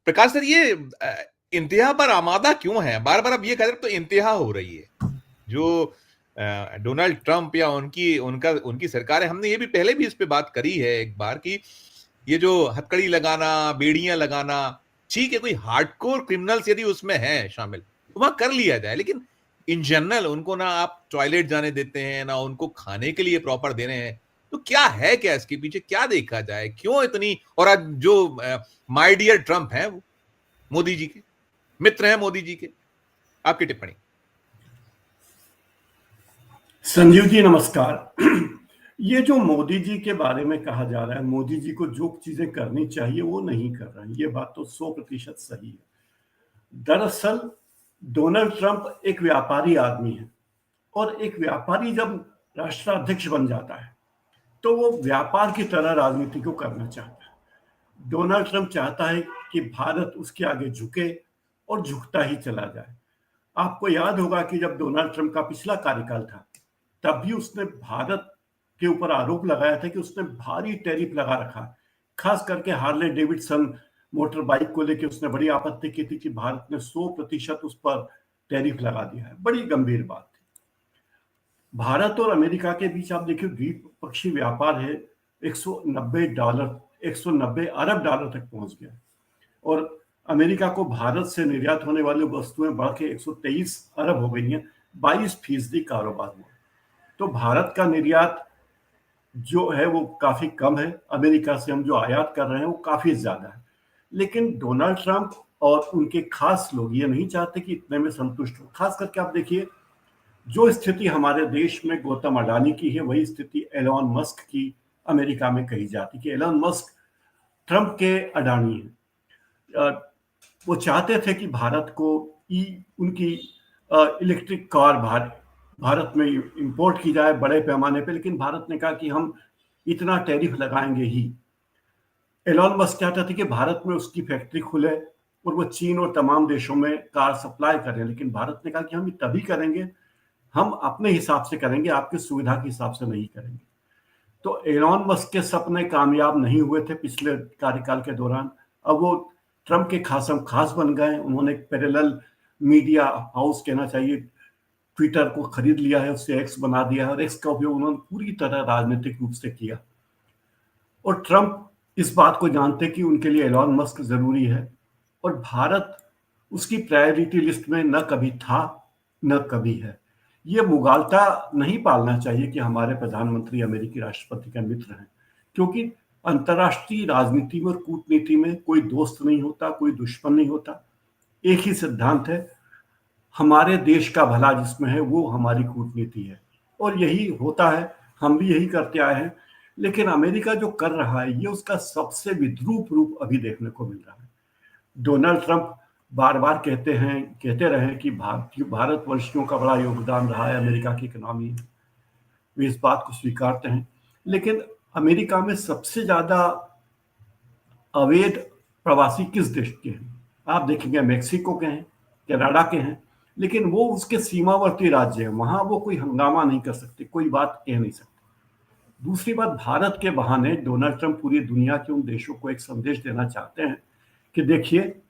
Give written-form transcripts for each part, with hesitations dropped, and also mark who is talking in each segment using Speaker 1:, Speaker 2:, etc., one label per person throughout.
Speaker 1: प्रकाश sir, ये इंतहा पर आमादा क्यों है? बार बार अब ये कह रहे तो इंतहा हो रही है जो डोनाल्ड ट्रंप या उनकी सरकार है। हमने ये भी पहले भी इस पे बात करी है एक बार कि ये जो हथकड़ी लगाना, बेड़ियां लगाना, ठीक है, कोई हार्डकोर क्रिमिनल्स यदि उसमें है शामिल तो वहां कर लिया जाए, लेकिन इन जनरल उनको ना आप टॉयलेट जाने देते हैं, ना उनको खाने के लिए प्रॉपर दे रहे हैं। तो क्या है, क्या इसके पीछे क्या देखा जाए, क्यों इतनी? और आज जो माय डियर ट्रंप है, वो मोदी जी के मित्र हैं, मोदी जी के। आपकी टिप्पणी।
Speaker 2: संजीव जी नमस्कार। ये जो मोदी जी के बारे में कहा जा रहा है, मोदी जी को जो चीजें करनी चाहिए वो नहीं कर रहे हैं, ये बात तो 100% सही है। दरअसल डोनाल्ड ट्रंप एक व्यापारी आदमी है, और एक व्यापारी जब राष्ट्राध्यक्ष बन जाता है तो वो व्यापार की तरह राजनीति को करना चाहता है। डोनाल्ड ट्रंप चाहता है कि भारत उसके आगे झुके और झुकता ही चला जाए। आपको याद होगा कि जब डोनाल्ड ट्रंप का पिछला कार्यकाल था, तब भी उसने भारत के ऊपर आरोप लगाया था कि उसने भारी टैरिफ लगा रखा है। खास करके हार्ले डेविडसन मोटर बाइक को लेकर उसने बड़ी आपत्ति की थी कि भारत ने 100% उस पर टैरिफ लगा दिया है। बड़ी गंभीर बात थी। भारत और अमेरिका के बीच आप देखिए द्विपक्षीय व्यापार है, 190 अरब डॉलर तक पहुंच गया, और अमेरिका को भारत से निर्यात होने वाली वस्तुएं बढ़ के 123 अरब हो गई हैं। 22% कारोबार हुआ। तो भारत का निर्यात जो है वो काफी कम है, अमेरिका से हम जो आयात कर रहे हैं वो काफी ज्यादा है। लेकिन डोनाल्ड ट्रंप और उनके खास लोग ये नहीं चाहते कि इतने में संतुष्ट हो। खास करके आप देखिए, जो स्थिति हमारे देश में गौतम अडानी की है, वही स्थिति एलोन मस्क की अमेरिका में कही जाती है कि एलोन मस्क ट्रंप के अडानी है। वो चाहते थे कि भारत को उनकी इलेक्ट्रिक कार भारत में इंपोर्ट की जाए बड़े पैमाने पे, लेकिन भारत ने कहा कि हम इतना टैरिफ लगाएंगे ही। एलोन मस्क चाहता था कि भारत में उसकी फैक्ट्री खुले और वो चीन और तमाम देशों में कार सप्लाई करें, लेकिन भारत ने कहा कि हम तभी करेंगे, हम अपने हिसाब से करेंगे, आपकी सुविधा के हिसाब से नहीं करेंगे। तो एलोन मस्क के सपने कामयाब नहीं हुए थे पिछले कार्यकाल के दौरान। अब वो ट्रंप के खासम खास बन गए। उन्होंने एक पैरेलल मीडिया हाउस कहना चाहिए, ट्विटर को खरीद लिया है, उससे एक्स बना दिया है, और एक्स का उपयोग उन्होंने पूरी तरह राजनीतिक रूप से किया। और ट्रंप इस बात को जानते कि उनके लिए एलोन मस्क जरूरी है, और भारत उसकी प्रायोरिटी लिस्ट में न कभी था न कभी है। ये मुगालता नहीं पालना चाहिए कि हमारे प्रधानमंत्री अमेरिकी राष्ट्रपति का मित्र हैं, क्योंकि अंतर्राष्ट्रीय राजनीति में और कूटनीति में कोई दोस्त नहीं होता, कोई दुश्मन नहीं होता। एक ही सिद्धांत है, हमारे देश का भला जिसमें है वो हमारी कूटनीति है, और यही होता है, हम भी यही करते आए हैं। लेकिन अमेरिका जो कर रहा है ये उसका सबसे विद्रूप रूप अभी देखने को मिल रहा है। डोनाल्ड ट्रंप बार बार कहते रहे कि भारतवंशियों का बड़ा योगदान रहा है अमेरिका की इकोनॉमी में, वे इस बात को स्वीकारते हैं। लेकिन अमेरिका में सबसे ज्यादा अवैध प्रवासी किस देश के हैं? आप देखेंगे मेक्सिको के हैं, कनाडा के हैं, लेकिन वो उसके सीमावर्ती राज्य हैं, वहां वो कोई हंगामा नहीं कर सकते, कोई बात कह नहीं सकते। दूसरी बात, भारत के बहाने डोनाल्ड ट्रंप पूरी दुनिया के उन देशों को एक संदेश देना चाहते हैं कि देखिए,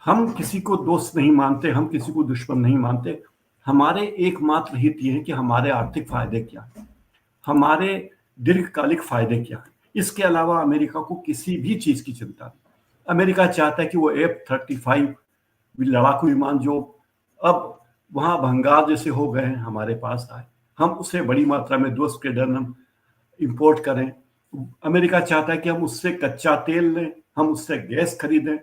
Speaker 2: हम किसी को दोस्त नहीं मानते, हम किसी को दुश्मन नहीं मानते। हमारे एकमात्र हित ये है कि हमारे आर्थिक फायदे क्या है, हमारे दीर्घकालिक फायदे क्या है। इसके अलावा अमेरिका को किसी भी चीज की चिंता नहीं। अमेरिका चाहता है कि वो F-35 लड़ाकू विमान जो अब वहां भंगार जैसे हो गए हैं हमारे पास आए, हम उसे बड़ी मात्रा में 2 स्क्वाड्रन हम इंपोर्ट करें। अमेरिका चाहता है कि हम उससे कच्चा तेल लें, हम उससे गैस खरीदें,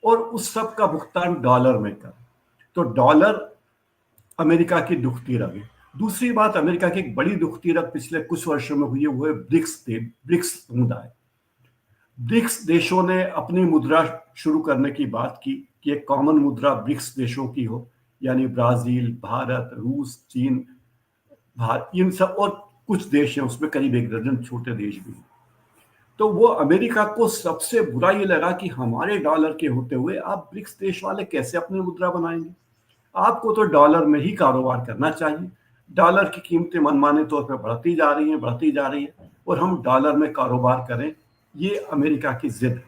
Speaker 2: और उस सब का भुगतान डॉलर में करें। तो डॉलर अमेरिका की दुखती रग है। दूसरी बात, अमेरिका की एक बड़ी दुखती रग पिछले कुछ वर्षों में हुई है, वो है ब्रिक्स समुदाय। ब्रिक्स देशों ने अपनी मुद्रा शुरू करने की बात की कि एक कॉमन मुद्रा ब्रिक्स देशों की हो, यानी ब्राजील, भारत, रूस, चीन, इन सब, और कुछ देश हैं उसमें, करीब 1 दर्जन छोटे देश भी हैं। तो वो अमेरिका को सबसे बुरा ये लगा कि हमारे डॉलर के होते हुए आप ब्रिक्स देश वाले कैसे अपनी मुद्रा बनाएंगे? आपको तो डॉलर में ही कारोबार करना चाहिए। डॉलर की कीमतें मनमाने तौर पर बढ़ती जा रही है, और हम डॉलर में कारोबार करें, ये अमेरिका की जिद है।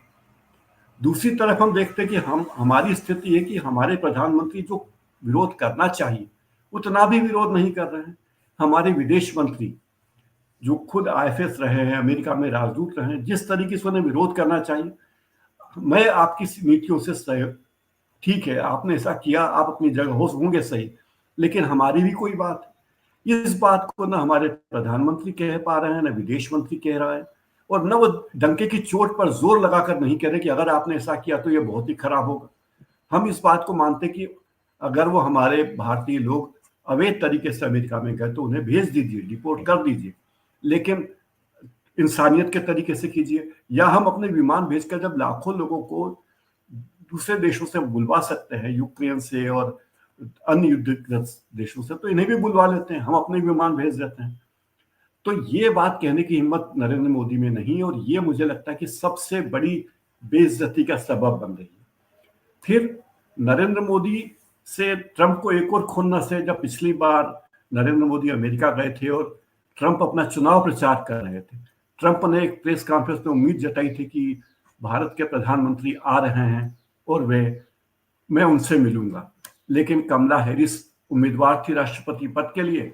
Speaker 2: दूसरी तरफ हम देखते हैं कि हमारी स्थिति है कि हमारे प्रधानमंत्री जो विरोध करना चाहिए उतना भी विरोध नहीं कर रहे हैं। हमारे विदेश मंत्री जो खुद आईएफएस रहे हैं, अमेरिका में राजदूत रहे हैं, जिस तरीके से उन्हें विरोध करना चाहिए, मैं आपकी नीतियों से सहयोग, ठीक है आपने ऐसा किया, आप अपनी जगह होंगे सही, लेकिन हमारी भी कोई बात है। इस बात को ना हमारे प्रधानमंत्री कह पा रहे हैं, ना विदेश मंत्री कह रहा है, और न वो डंके की चोट पर जोर लगाकर नहीं कह रहे कि अगर आपने ऐसा किया तो ये बहुत ही खराब होगा। हम इस बात को मानते कि अगर वो हमारे भारतीय लोग अवैध तरीके से अमेरिका में गए तो उन्हें भेज दीजिए, डिपोर्ट कर दीजिए, लेकिन इंसानियत के तरीके से कीजिए। या हम अपने विमान भेजकर जब लाखों लोगों को दूसरे देशों से बुलवा सकते हैं, यूक्रेन से और अन्य युद्धग्रस्त देशों से, तो इन्हें भी बुलवा लेते हैं, हम अपने विमान भेज देते हैं। तो ये बात कहने की हिम्मत नरेंद्र मोदी में नहीं, और ये मुझे लगता है कि सबसे बड़ी बेइज्जती का सबब बन रही है। फिर नरेंद्र मोदी से ट्रंप को एक और खुन्नस है। जब पिछली बार नरेंद्र मोदी अमेरिका गए थे और ट्रंप अपना चुनाव प्रचार कर रहे थे, ट्रंप ने एक प्रेस कॉन्फ्रेंस में उम्मीद जताई थी कि भारत के प्रधानमंत्री आ रहे हैं और मैं उनसे मिलूंगा, लेकिन कमला हैरिस उम्मीदवार थी राष्ट्रपति पद के लिए,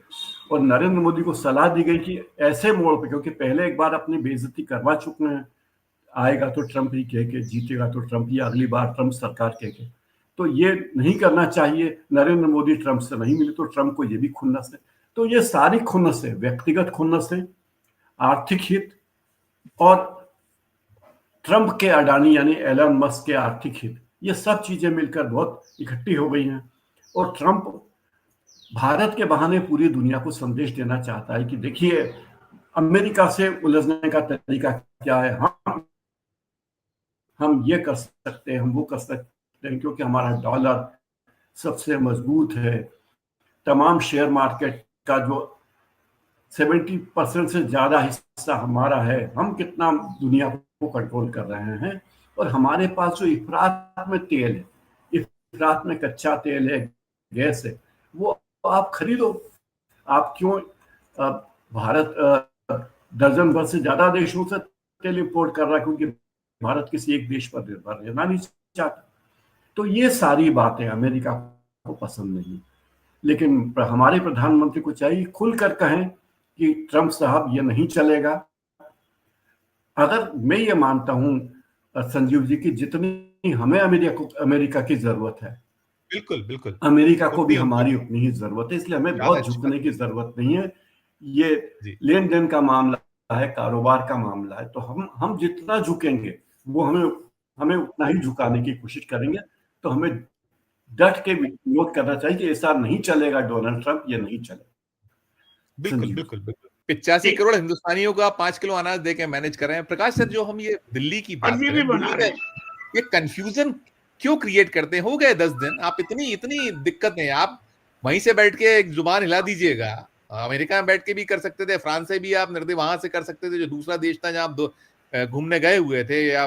Speaker 2: और नरेंद्र मोदी को सलाह दी गई कि ऐसे मोड़ पे, क्योंकि पहले एक बार अपनी बेइज्जती करवा चुके हैं, आएगा तो ट्रंप ही कह के, जीतेगा तो ट्रंप ही, अगली बार ट्रंप सरकार कह के, तो ये नहीं करना चाहिए। नरेंद्र मोदी ट्रंप से नहीं मिले तो ट्रंप को ये भी खुन्नस है। तो ये सारी खुन्नस है, व्यक्तिगत खुन्नस है, आर्थिक हित, और ट्रंप के अडानी यानी एलन मस्क के आर्थिक हित, ये सब चीजें मिलकर बहुत इकट्ठी हो गई हैं। और ट्रंप भारत के बहाने पूरी दुनिया को संदेश देना चाहता है कि देखिए अमेरिका से उलझने का तरीका क्या है, हम ये कर सकते हैं, हम वो कर सकते हैं, क्योंकि हमारा डॉलर सबसे मजबूत है, तमाम शेयर मार्केट का जो 70% से ज्यादा हिस्सा हमारा है, हम कितना दुनिया को कंट्रोल कर रहे हैं, और हमारे पास जो इफरात में तेल है, इफरात में कच्चा तेल है, गैस है, वो आप खरीदो। आप क्यों भारत दर्जन भर से ज्यादा देशों से तेल इंपोर्ट कर रहा है, क्योंकि भारत किसी एक देश पर निर्भर रहना नहीं चाहता। तो ये सारी बातें अमेरिका को पसंद नहीं, लेकिन हमारे प्रधानमंत्री को चाहिए खुलकर कहें कि ट्रंप साहब ये नहीं चलेगा। अगर मैं ये मानता हूं संजीव जी की जितनी हमें अमेरिका की जरूरत है,
Speaker 1: बिल्कुल बिल्कुल,
Speaker 2: अमेरिका को भी
Speaker 1: उतनी उनकी
Speaker 2: हमारी उतनी ही जरूरत है, इसलिए हमें
Speaker 1: ज्यादा
Speaker 2: बहुत
Speaker 1: अच्छी
Speaker 2: झुकने
Speaker 1: बात
Speaker 2: की जरूरत नहीं है। ये
Speaker 1: जी।
Speaker 2: लेन देन का मामला है, कारोबार का मामला है, तो हम जितना झुकेंगे वो हमें हमें उतना ही झुकाने की कोशिश करेंगे। तो हमें डट के विरोध करना चाहिए कि ऐसा नहीं चलेगा डोनाल्ड ट्रंप, ये नहीं चलेगा।
Speaker 1: बिल्कुल
Speaker 2: संजीव
Speaker 1: बिल्कुल बिल्कुल, 85
Speaker 2: जी,
Speaker 1: करोड़ हिंदुस्तानियों को आप 5 किलो अनाज दे के मैनेज कर रहे हैं। प्रकाश सर, जो हम ये दिल्ली की बात
Speaker 3: अभी भी
Speaker 1: करें,
Speaker 3: बना
Speaker 1: दिल्ली में
Speaker 3: रहे हैं।
Speaker 1: ये कंफ्यूजन क्यों क्रिएट करते हैं? हो गए 10 दिन, आप इतनी इतनी दिक्कत नहीं, आप वहीं से बैठ के एक जुबान हिला दीजिएगा। अमेरिका में बैठ के भी कर सकते थे, फ्रांस से भी आप निर्दय वहां से कर सकते थे, जो दूसरा देश था जहां आप घूमने गए हुए थे या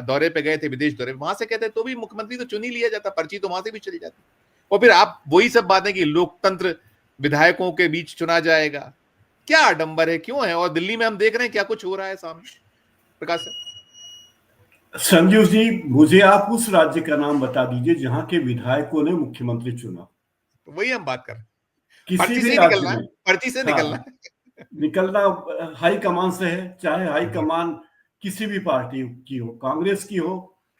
Speaker 1: दौरे पे गए थे, विदेश दौरे, वहां से कहते तो भी मुख्यमंत्री तो चुन ही लिया जाता, पर्ची तो वहां से भी चली जाती। और फिर आप वही सब बातें कि लोकतंत्र विधायकों के बीच चुना जाएगा, क्या आडंबर है, क्यों है? और दिल्ली में हम देख रहे हैं क्या कुछ हो रहा है सामने। प्रकाश सर।
Speaker 2: संजीव जी, मुझे आप उस राज्य का नाम बता दीजिए जहां के विधायकों ने मुख्यमंत्री चुना।
Speaker 1: तो वही हम बात कर रहे हैं,
Speaker 2: किसी
Speaker 1: पर्ची से
Speaker 2: भी
Speaker 1: ही
Speaker 2: राज्य
Speaker 1: निकलना है,
Speaker 2: में,
Speaker 1: पर्ची से निकलना
Speaker 2: हाँ,
Speaker 1: है।
Speaker 2: निकलना हाई कमान से है, चाहे हाई
Speaker 1: जी
Speaker 2: कमान किसी भी पार्टी की हो, कांग्रेस की हो।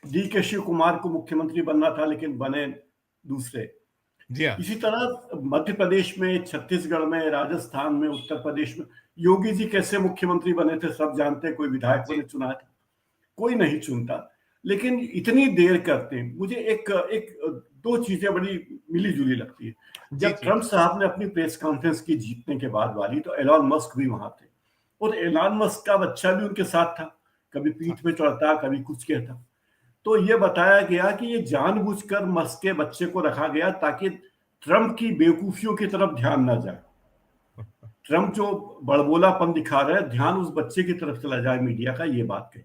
Speaker 2: डी के शिव कुमार को मुख्यमंत्री बनना था लेकिन बने दूसरे।
Speaker 1: जी हाँ।
Speaker 2: इसी तरह मध्य प्रदेश में, छत्तीसगढ़ में, राजस्थान में, उत्तर प्रदेश में योगी जी कैसे मुख्यमंत्री बने थे सब जानते हैं। कोई विधायकों ने चुना था? कोई नहीं चुनता। लेकिन इतनी देर करते हैं, मुझे एक एक दो चीजें बड़ी मिली जुली लगती है।
Speaker 1: जी
Speaker 2: जब
Speaker 1: जी
Speaker 2: ट्रंप साहब ने अपनी प्रेस कॉन्फ्रेंस की जीतने के बाद वाली, तो एलॉन मस्क भी वहां थे, और एलॉन मस्क का बच्चा भी उनके साथ था, कभी पीठ पे चढ़ता, कभी कुछ कहता। तो ये बताया गया कि ये जानबूझकर मस्क के बच्चे को रखा गया ताकि ट्रंप की बेवकूफियों की तरफ ध्यान ना जाए। ट्रंप जो बड़बोलापन दिखा रहे हैं, ध्यान उस बच्चे की तरफ चला जाए मीडिया का, ये बात कही।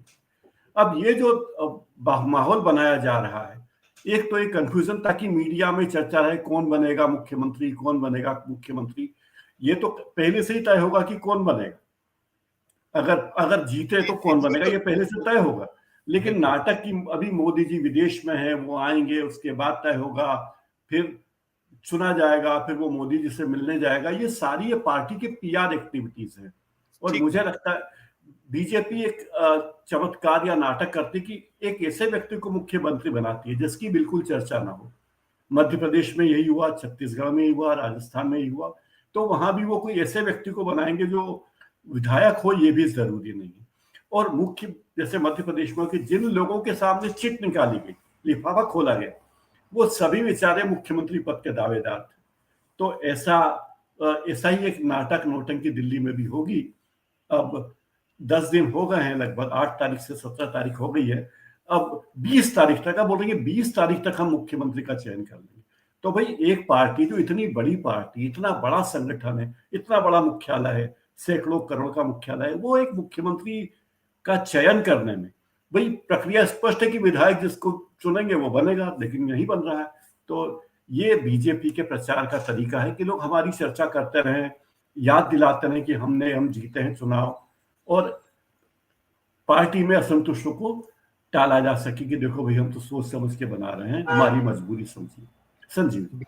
Speaker 2: अब ये जो माहौल बनाया जा रहा है, एक तो एक कंफ्यूजन ताकि मीडिया में चर्चा रहे कौन बनेगा मुख्यमंत्री, कौन बनेगा मुख्यमंत्री। ये तो पहले से ही तय होगा कि कौन बनेगा। अगर अगर जीते
Speaker 1: जी
Speaker 2: तो
Speaker 1: जी
Speaker 2: कौन
Speaker 1: जी,
Speaker 2: बनेगा,
Speaker 1: तो
Speaker 2: ये पहले से तय होगा। लेकिन नाटक की अभी मोदी जी विदेश में है, वो आएंगे, उसके बाद तय होगा, फिर चुना जाएगा, फिर वो मोदी जी से मिलने जाएगा। ये सारी ये पार्टी के पीआर एक्टिविटीज है। और मुझे लगता है बीजेपी एक चमत्कार या नाटक करती कि एक ऐसे व्यक्ति को मुख्यमंत्री बनाती है जिसकी बिल्कुल चर्चा ना हो। मध्य प्रदेश में यही हुआ, छत्तीसगढ़ में यही हुआ, राजस्थान में यही हुआ। तो वहां भी वो कोई ऐसे व्यक्ति को बनाएंगे जो विधायक हो, ये भी जरूरी नहीं है। और मुख्य जैसे मध्य प्रदेश में कि जिन लोगों के सामने चिट निकाली गई, लिफाफा खोला गया, वो सभी बेचारे मुख्यमंत्री पद के दावेदार थे। तो ऐसा ही एक नाटक नौटंकी दिल्ली में भी होगी। अब 10 दिन हो गए हैं, लगभग 8 तारीख से 17 तारीख हो गई है। अब 20 तारीख तक, अब बोलेंगे 20 तारीख तक हम मुख्यमंत्री का चयन कर लेंगे। तो भाई एक पार्टी जो इतनी बड़ी पार्टी, इतना बड़ा संगठन है, इतना बड़ा मुख्यालय है, सैकड़ों करोड़ का मुख्यालय है, वो एक मुख्यमंत्री का चयन करने में, भाई प्रक्रिया स्पष्ट है कि विधायक जिसको चुनेंगे वो बनेगा, लेकिन नहीं बन रहा है। तो ये बीजेपी के प्रचार का तरीका है कि लोग हमारी चर्चा करते रहें, याद दिलाते रहें कि हम जीते हैं चुनाव, और पार्टी में असंतुष्टों को टाला जा सके कि देखो भाई हम तो सोच समझ के बना रहे हैं, हमारी मजबूरी समझिए। संजीव।